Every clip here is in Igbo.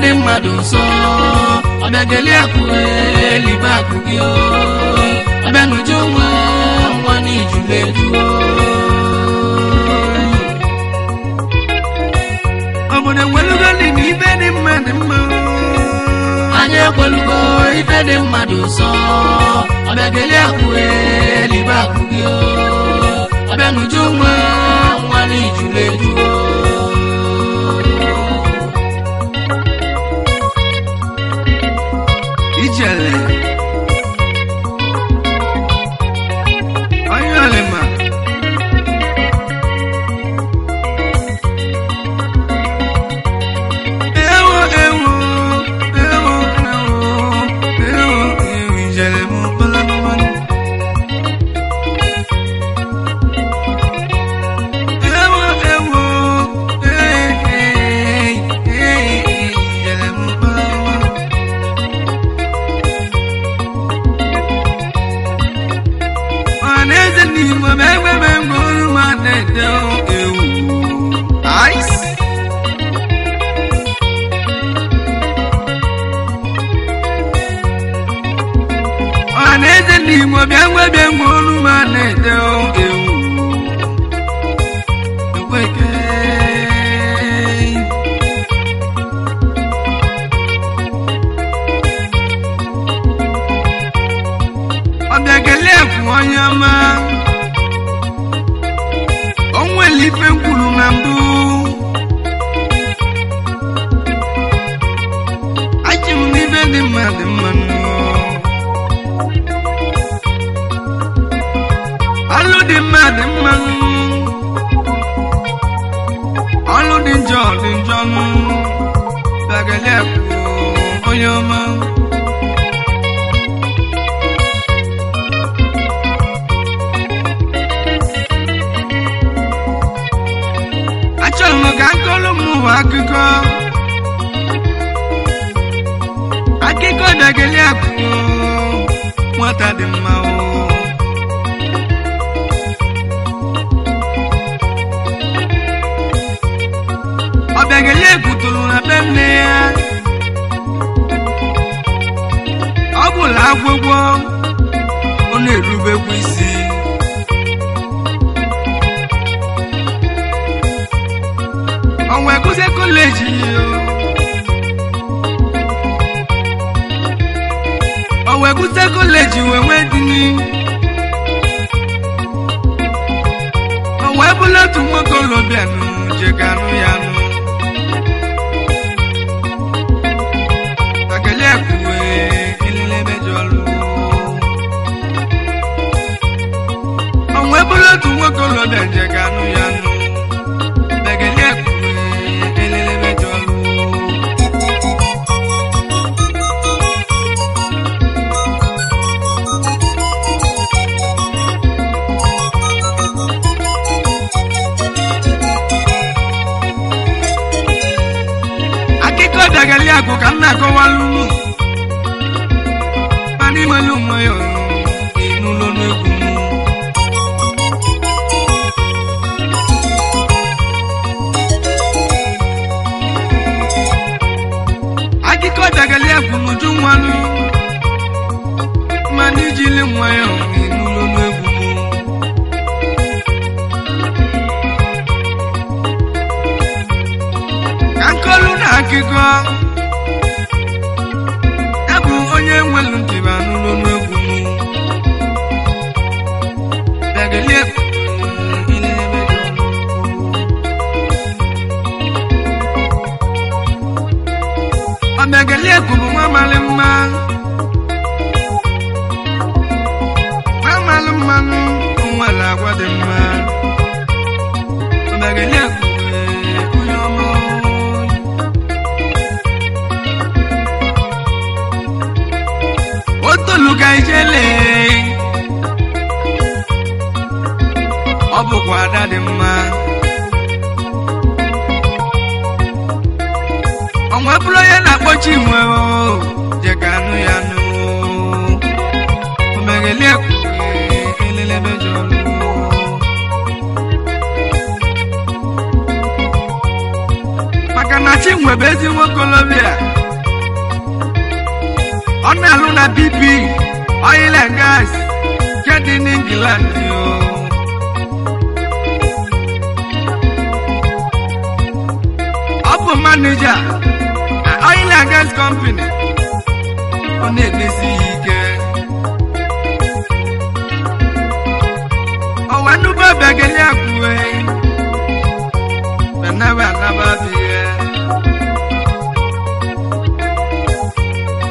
de mmadụ nsọ ọbịageli akụ elibe akụ gị ọbịa n'uju nwa n'ijuleju obodo enwelugo n'ime ibe dị mmadụ mma anyị ekwelugo ibe dị mmadụ nsọ ọbịageli akụ elibe akụ gị ọbịa n'uju nwa n'ijuleju ijele ayalema ewo ijele mu balamani ijele mu balamani ice aneze ndimo byangwe byangulu manede ewu kweke obyagele kuonyama onwelife nkulu na mbu achimnibe dị mmadụ mmanụ ọlụ dị mmadụ mmanụ ọlụ dị njọ bagale akụ onye ọma ka nkolu mu akụkọ dageli akụ nwata dị mma ọ bịageli ekuturu na be nne ya ọ bụla agwụgwọ ọ na-erubekwa isi onwe kuze college onwe kuze college wewe dini onwe bula tu mokolo bianu je kanu yanu takele kuwe ilele bejolu onwe bula tu mokolo je kanu yanu takele dagali ako kanna ko walunu pani malumo yo inu lo negumu akiko dagali ako muju wanu mani jile moyo inu lo negumu kankolu na akiko onye nwelu ntiba n'ụlọ n'egwu dageli ọdageli bụ nwa mmalị mma mmanụ nwere agwa dị mma ọdageli onye ọma otoluka ijele ọ bụkwa ada dị mma onwe bụrụ onye na-akpọchi nwe je ka anụ ya nụ omegeli elele mejọlụ maka na chi nwebe ezi nwokolobịa Ona luna BP oil and gas get in England yo. Upper manager oil and gas company on it this weekend. Oh, I know Baba Ganyakwe. Never be here.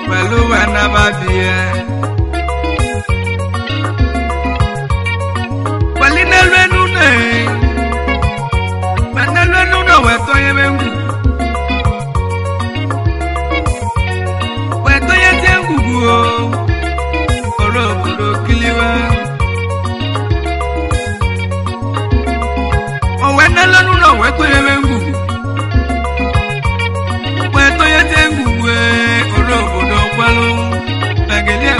Well, never be here. Well, in the Renune, but no, where to you? Where to you go? Oro kiliwa. Oh, when no, where to you? Where to you? Oro kwalo. Nagelia.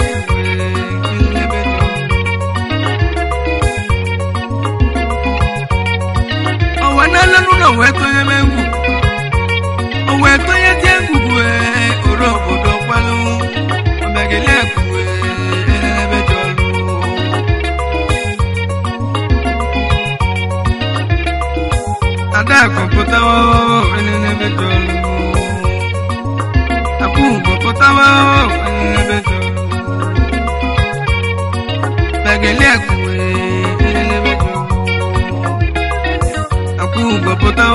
No, where to you? Oh, where to you? Oro kwalo. Nagelia. Ada computer in the bedroom. A boom computer in the bedroom. Bageliac in the bedroom. A boom computer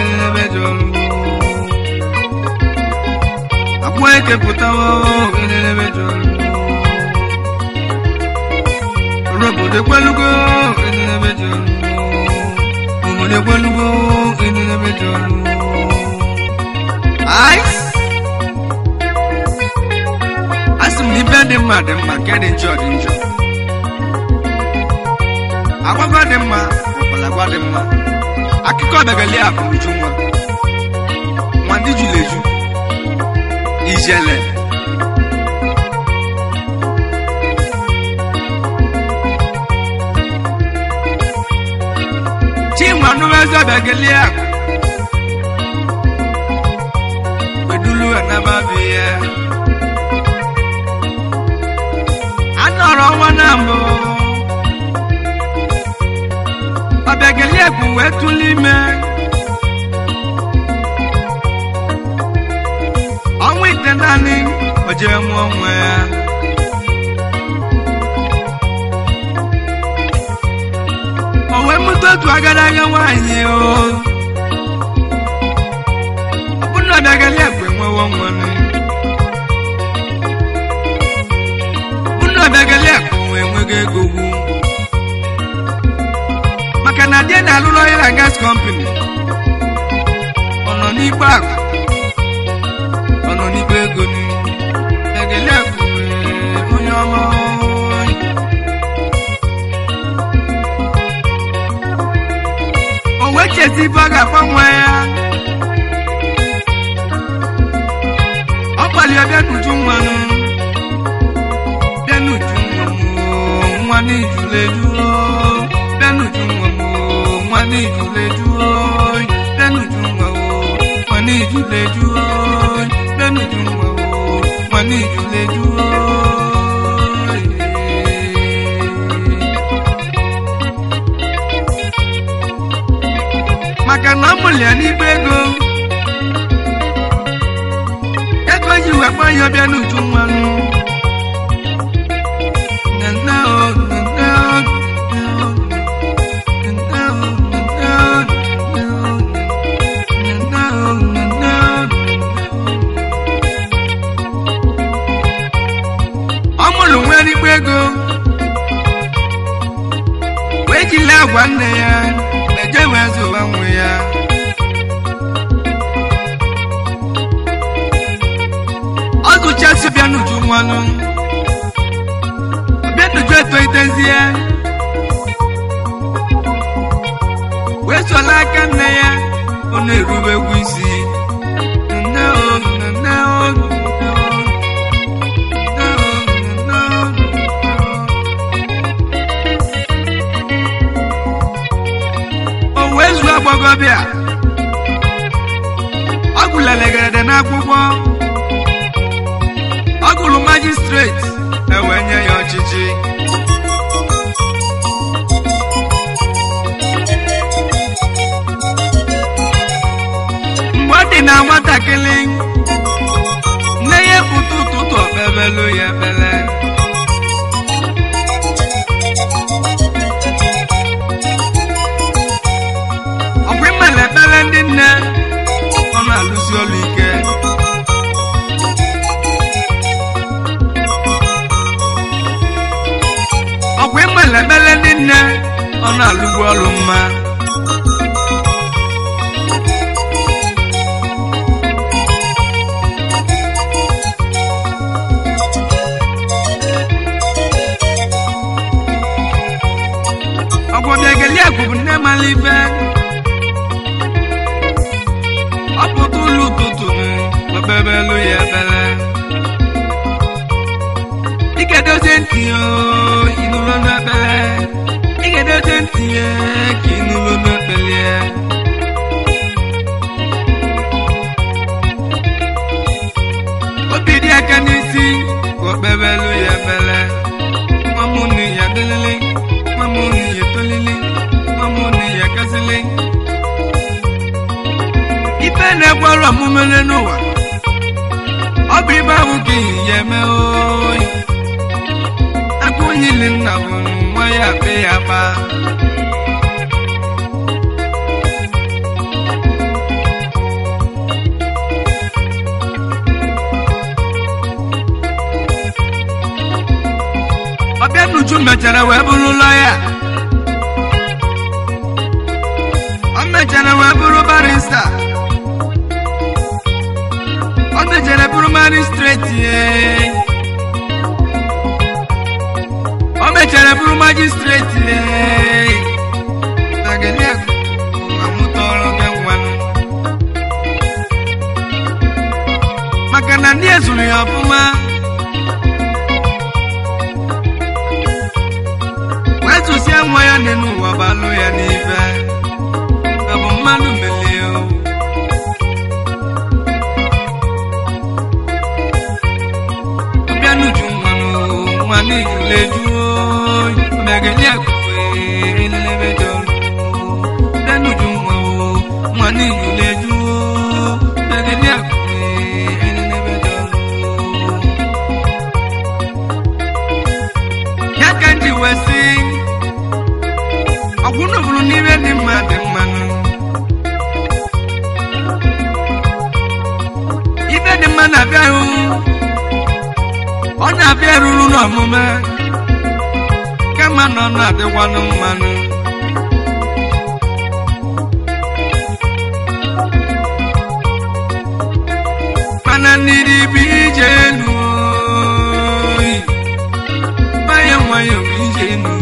in the bedroom. A boy computer in the bedroom. A robot the Qualugo in the bedroom. The one go in the bedroom. Ice. As some dependent madam, I get in Jordan. I got them, I got them. I could call the Galia from Juma. What did you let you? Easily. Manuza Bagalia Bedulu and Nababia. I don't know one number. A Bagalia who went to Lima. I'm with the nanny, but Jam one where. To agaraga wanye o abuna dagalia kwe mwa mwane abuna dagalia kwe mwege gugu makana die na lulo ila gas company ono ni bag ono ni bego ni dagalia kwe onyomo Chesi baga pamwaya Opali ya bianu jumwanu Bianu jumwamu Mwani jule juo Bianu jumwamu Mwani jule juo Bianu jumwamu Mwani jule juo Bianu jumwamu Mwani jule juo Makana mulia ni bego Eko jiwe kwa yobia nutumanu Amulu weni bego Wejila wane ya Nejewezu wanwe ya Ogu chasi bianu jumwanu Bianu jweto itenziya Wesu alaka neya One rube wisi Bogobia Agula legere na akwụkwọ Agulu magistrate ewenye ya ọchịchị mgbe ọ dị na nwatakịrị nne ya pụta ụtụtụ okpebelu ya ekpele ọkwa imele ekpele ndị nne ọ na-alụsi ọlụ ike ọkwa imele ekpele ndị nne ọ na-alụgbu ọlụ mma ọgwọbịagelia gwụbụ nne mara ife ọ pụta ụlọ ụtụtụ okpebelu ya ekpele ị ga-edozie ntị ịnụlọ n'ekpele ị ga-edozie ntị ka ịnụlọ n'ekpele obi dị aka n'isi ka okpebelu ya ekpele mamụnụ ya delele mamụnụ ya tolile mamụnụ ya kasịle ife na-egwara ọmụmele n'ụwa ọ bụ ibe ahụ ka ya eme oyi aka onyili nna bụ nwa ya akpe ya gba ọbịa n'uju mechara wee bụrụ lọya ọ mechara wee bụrụ barista ọ mechara bụrụ magistrate ọ mechara bụrụ magistrate tagelia amụtọrọ gị nwanụ maka na ndị ezuru ya ọfụma wee tụsịa nwa ya n'elu ụwa balụ ya n'ife ọ bụ mmadụ melie ọbịa n'uju nwa n'ijule juo megelia kwe elebe jọrụ ọbịa n'uju nwa n'ijule juo megelia kwe elebe jọrụ ya ka ndị wee sị ọgwụnụ bụrụ n'ibe dị mma dị mmanụ ibe dị mma na-abịa hụ ọ na-abịa ruru n'ọmụme kama na ọ na-adịkwanụ mmanụ mana mmiri bụ ije enu banye nwayọ bụ ije enu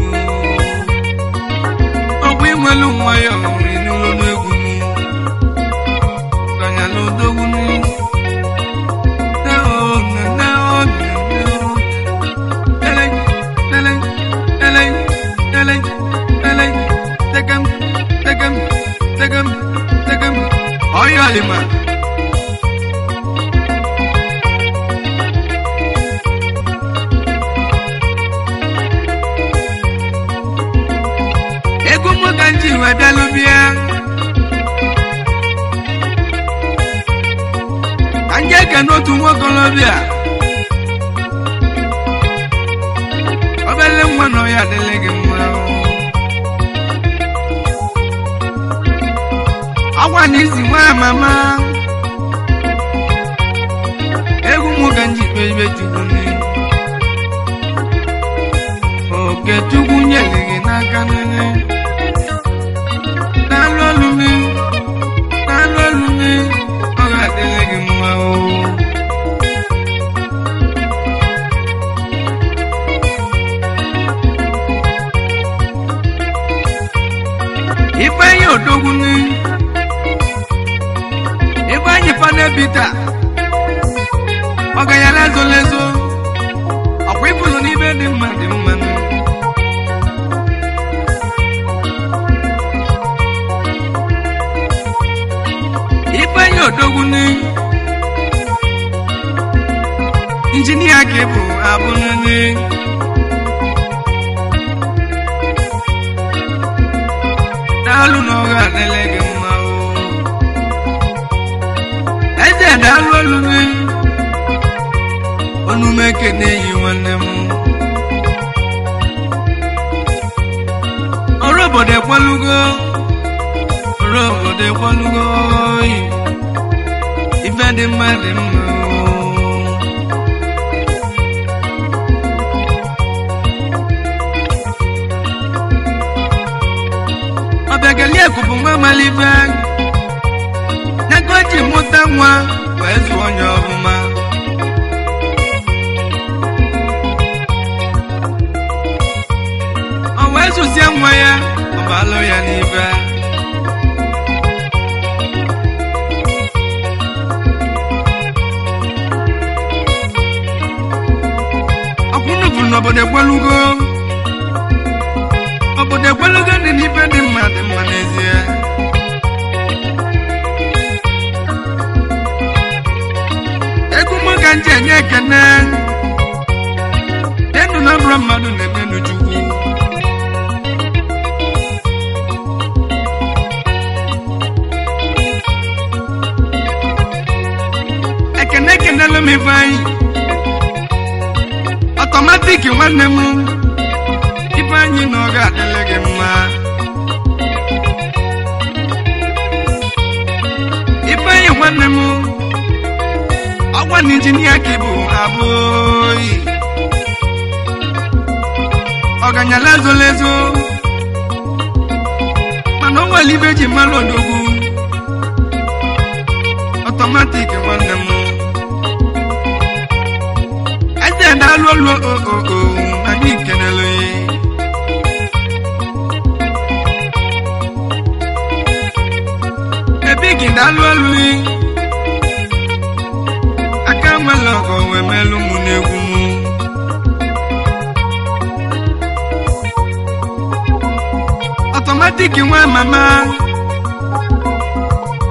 ọgwụ inwelu nwayọ nwere n'ụlọ n'egwu banya n'odogwu Tegem, oyo alima. Egu mo kanji wadalubia. Anje kanotu mo kolobia. Obele mwana ya delege mwana. Awa nisi nwa mama egu mu ganji bebe chuguni oke chugunye lege n'aka nene n'alolumi ọ ga-adịle gị mma o ifeanyi odogwuni ifeanyi panebita ọ ga-ya lezo ọkwa ifulu n'ibe dị mma ifeanyi odogwuni injinia ka ịbụ nani dalu no ga delege ma o ede dalu lumi onu mekene yi nwanne m orobode kwalugo ife dị mma dị mma ọbịagelie kupu nwa malife n'ego ji mụta nwa wee zụọ onye ọbụma o wee zụzie nwa ya ọ bụ alụ ya n'ife obodo gwalugo dị n'ife dị mma n'ezie egwu m ka nje enye ekene enu na bụrụ mmadụ na-emenu chukwu ekene ekenelu m ife anyị automatic nwanne m ife anyị na ọ ga-adịle gị mma ife anyị nwanne m ọgwa na injinia ka ịbụ abụghị ọganyala ezolezo mana o nwere ibe ji mmalụ odogwu automatic nwanne m dalu olu anyị kenele ebigi dalu olu aka nwere ọgọ wee melu mụ n'egwu m automatic nwa mama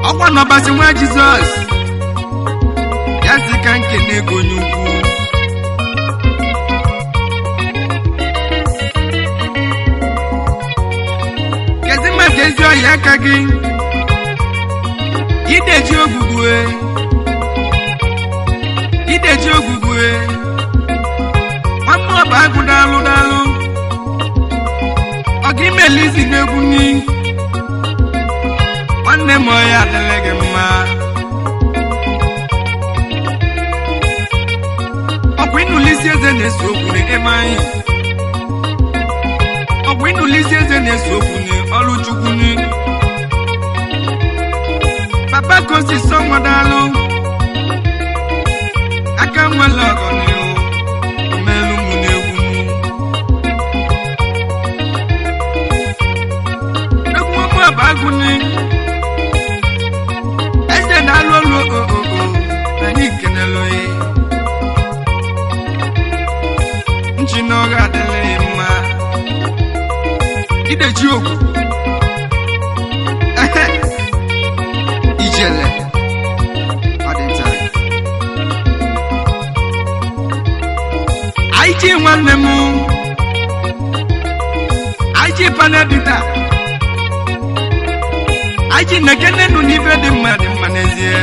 ọkwa n'ọbasi nwa Jizọs ya si ka nkene ego n'ugwu ezi ọhịa aka gị ideji ogwugwe nwamma ọba agụ dalụ ọ ga imeli isi n'egwu nyi nwanne m ọhịa adịle gị mma ọkwa ịnụlisi eze na-ese okwu n'ime anyị ọkwa ịnụlisi eze na-ese okwu ọlụ chukwu ni papa kosi sọnwa dalụ aka nwere ọgọ ni o omelu mụ n'egwu egwu mụ abagụ ni eze dalụ olu na anyị kenelu ya nchi na ọ ga-adịle mma ideji ogwu ijele ọdịnta aiji nwanne m aiji panadita aiji nekene nụ n'ife dị mma n'ezie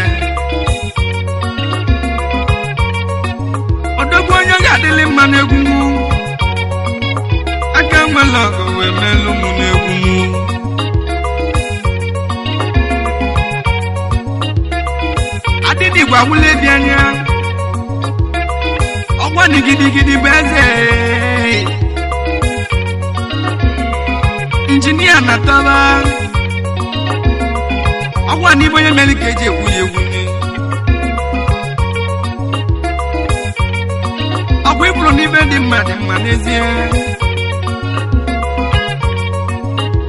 odogwu onye ga-adịlị mma n'egwu m aka nwere ọgọ wee melu mụ n'egwu m adịdị gwa wule dị anya ọgwa ni gidigidi bụ eze injinia natara ọgwa na ibe onye mere ka eji egwu ya egwu ni ọgwa ịbụrụ n'ibe dị mma n'ezie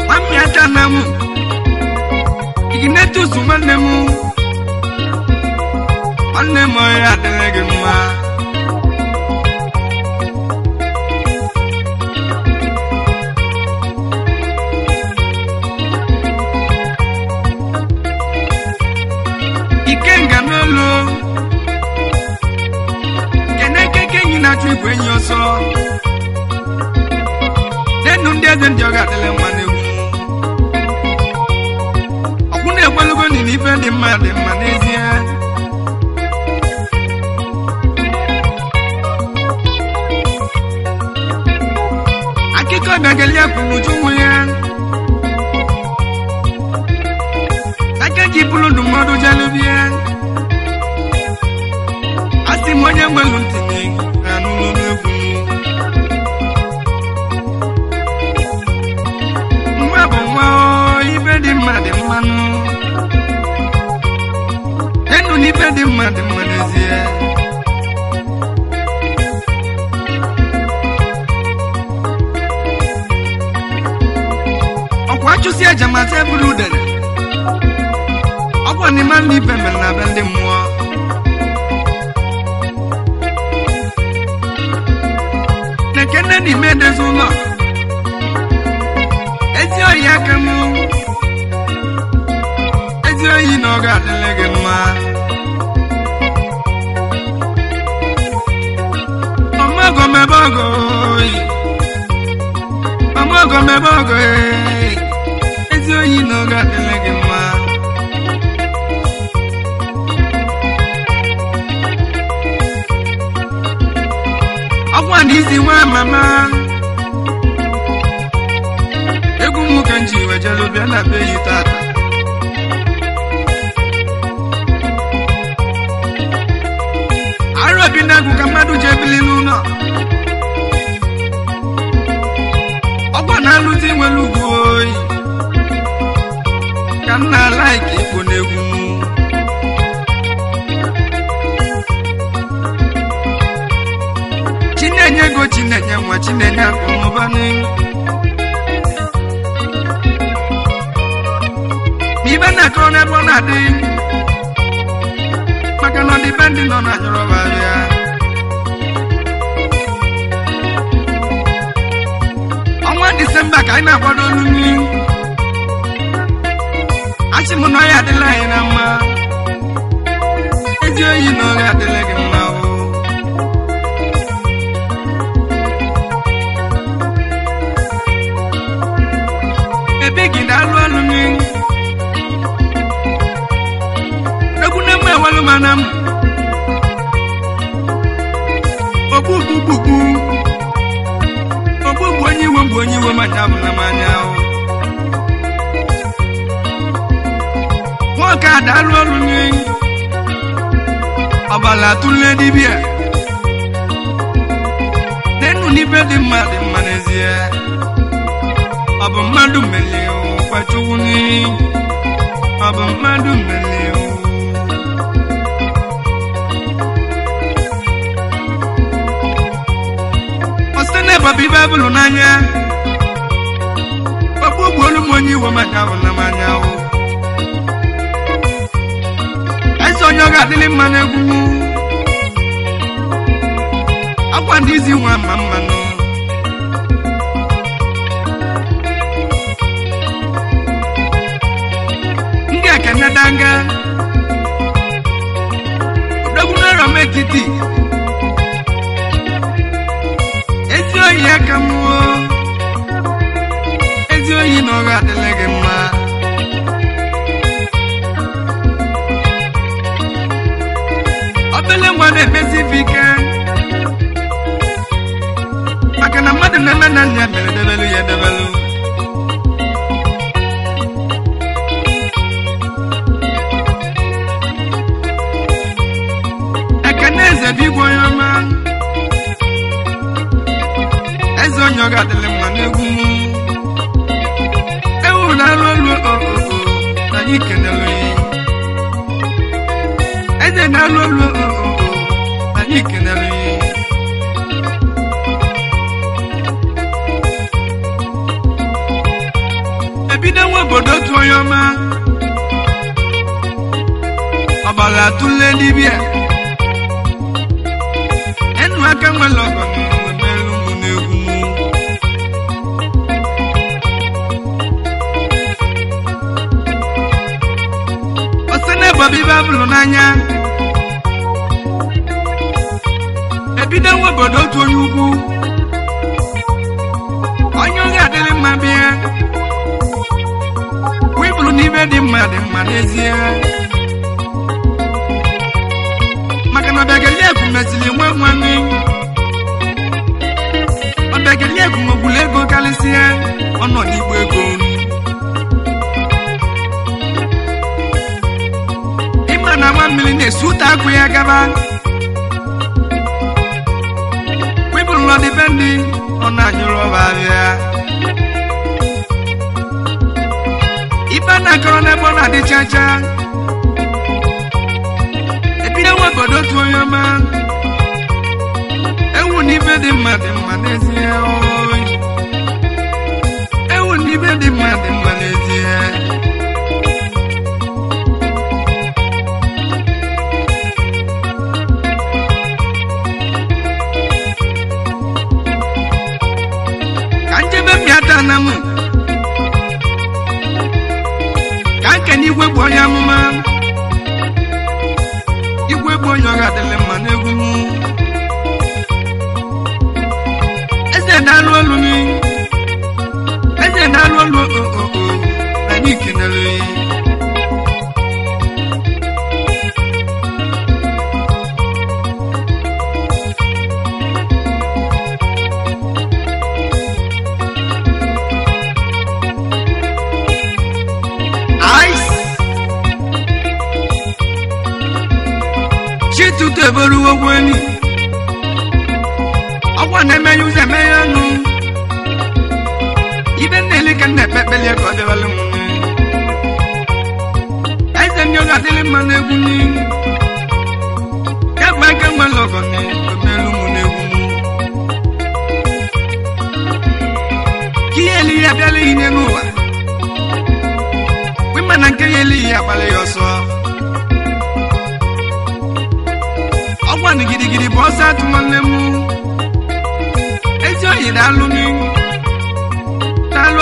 nwammi aka na m Iginetus nwanne m ọhịa adịghị gị mma Ikenga n'olu keneke kenyi na-achụ igwe enyi ọsọ nenu ndị eze ndị ọ ga-adịle mma n'egwu ọkwụ na-ekwelugo nile ife dị mma n'ezie akụkọ bịageli ya kwuru uju nwe ya aka ji bụrụ ndụmọdụ jelubie asị m onye nwelu ntị na-anụlụ n'egwu nwa bụ nwa ife dị mma dị mmanụ enu na ife dị mma dị mma n'ezie ọkwa achụsi aja ma tebụl udere ọkwa n'ime ndị ife mere na be ndị mmụọ nekene n'ime edezi ụlọ ezi oyi aka m ezi oyi na ọ ga-adịle gị mma ọmọgọ mebe ọgọ ọmọgọ mebe ọgọ ezi oyi na ọ ga-adịle gị mma ọgwa na isi nwa mama egwu nwoke nji wejelu bịa na be yi tata arụ obi na-egwu ka mmadụ ji ebili n'ụlọ ọgwa na-alụzi nwere ugwu oyi ka m na-alaiki ikpo n'egwu chinenye ego chinenye nwa chinenye akụnụba n'elu ibe na-akọrọ n'ebe ọ na-adị maka na ọdịbe ndị nọ na nyọrọba ya ọnwa Disemba ka anyị na-agbado olulu achị m na ọya adịla anyị na mma ezi oyi na ọya adịla gị mma ebe gị na-alụ ọlụ ewelu mana m ogbugbu onye iwe bụ onye iwe manya bụ na manya nwoke adalụ ọrụ n'iyi ọbala tụle dibịa nenu n'ibe dị mma n'ezie ọ bụ mmadụ mmeli kwachukwu n'iyi ọ bụ mmadụ mmeli babi babulu nanya babu bolu monyi wo manya na manya o eso nyoga dili manegu akwa ndizi nwa mama no nge kanadanga doguna rometiti ezi oyi aka mmụọ ezi oyi na ọ ga-adịle gị mma obele nwa na-emesi ife ike maka na mmadụ na nna nna ya mere debelu ya edebelu ekene eze bụ igwe onye ọma eze onye ọ ga-adịle mma n'egwu ewu na-alụ olu na anyị kenelu eze na-alụ olu na anyị kenelu ebido nwa obodo otu onye ọma ọbara tụle dibịa enu aka nwere ọgọ babi babulu nanya ebido nwa obodo otu onye ukwu onye oge adịrị mma bịa wibụrụ n'ibe dị mma n'ezie maka na ọbịageliegwu mesịrị nwe nwanne ọbịageliegwu nwegburu ego karịsịa ọnọ n'igbo ego ịma na nwa mmiri na-esi ụta akụ ya gaba wibụrụ n'ọdịbendị ọ na-anyụrụ ọba abịa ibe na-akọrọ n'ebe ọ na-adị chacha ebido nwa obodo otu onye ọma ewu n'ibe dị mma n'ezie ewu n'ibe dị mma n'ezie ka njebe mmịata na mụ ka nke n'igwe bụ onye amụma igwe bụ onye ọga adịrị mma n'egwu m eze na-alụ olu m eze na-alụ olu na anyị kenere tutu eboru ogweni ọgwa na-eme ya ụzọ eme ya ọnụ ibe nne ka na-ekpekpeli ka ọ dịwalụ m eze ndị ọga adịrị mma n'egwu m ya bụ aka nwere ọgọ na-emelu m n'egwu m ka ihe eli ya abịala ihe n'ụwa wima na nke ya eli ya akpali ya ọsọ ọgwanụ gidigidi bụ ọsọ atụ nwanne m ezi oyi na-alụ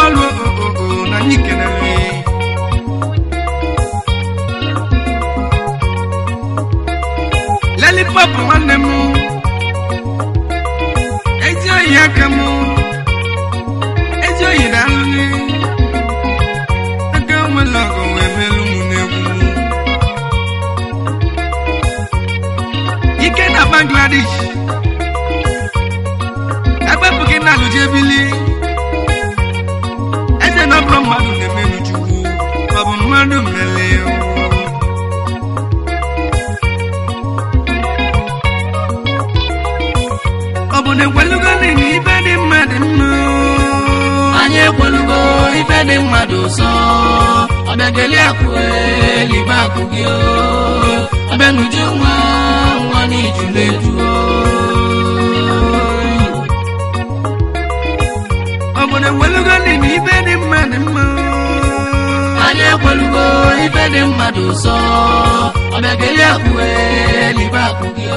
ọlụ na anyị kenere Lollipop nwanne m ezi oyi aka m ezi oyi na-alụ aka nwere ọgọ wee melu m n'egwu ike na Bangladesh agbapụ gị na alụjebili eze na ọbụrụ mmadụ na-emelu chukwu ọ bụ mmadụ mmele ọ bụ na ekwelugo n'ihi ibe dị mmadụ mma anyị ekwelugo ibe dị mmadụ ụsọ ọbịageli akụ elibe akụ gị ọbịanuju nwa ọ bụ na ekwelugo n'ihi ibe dị mmadụ mma anyị ekwelugo ibe dị mmadụ ụsọ ọbịageli akụ elibe akụ gị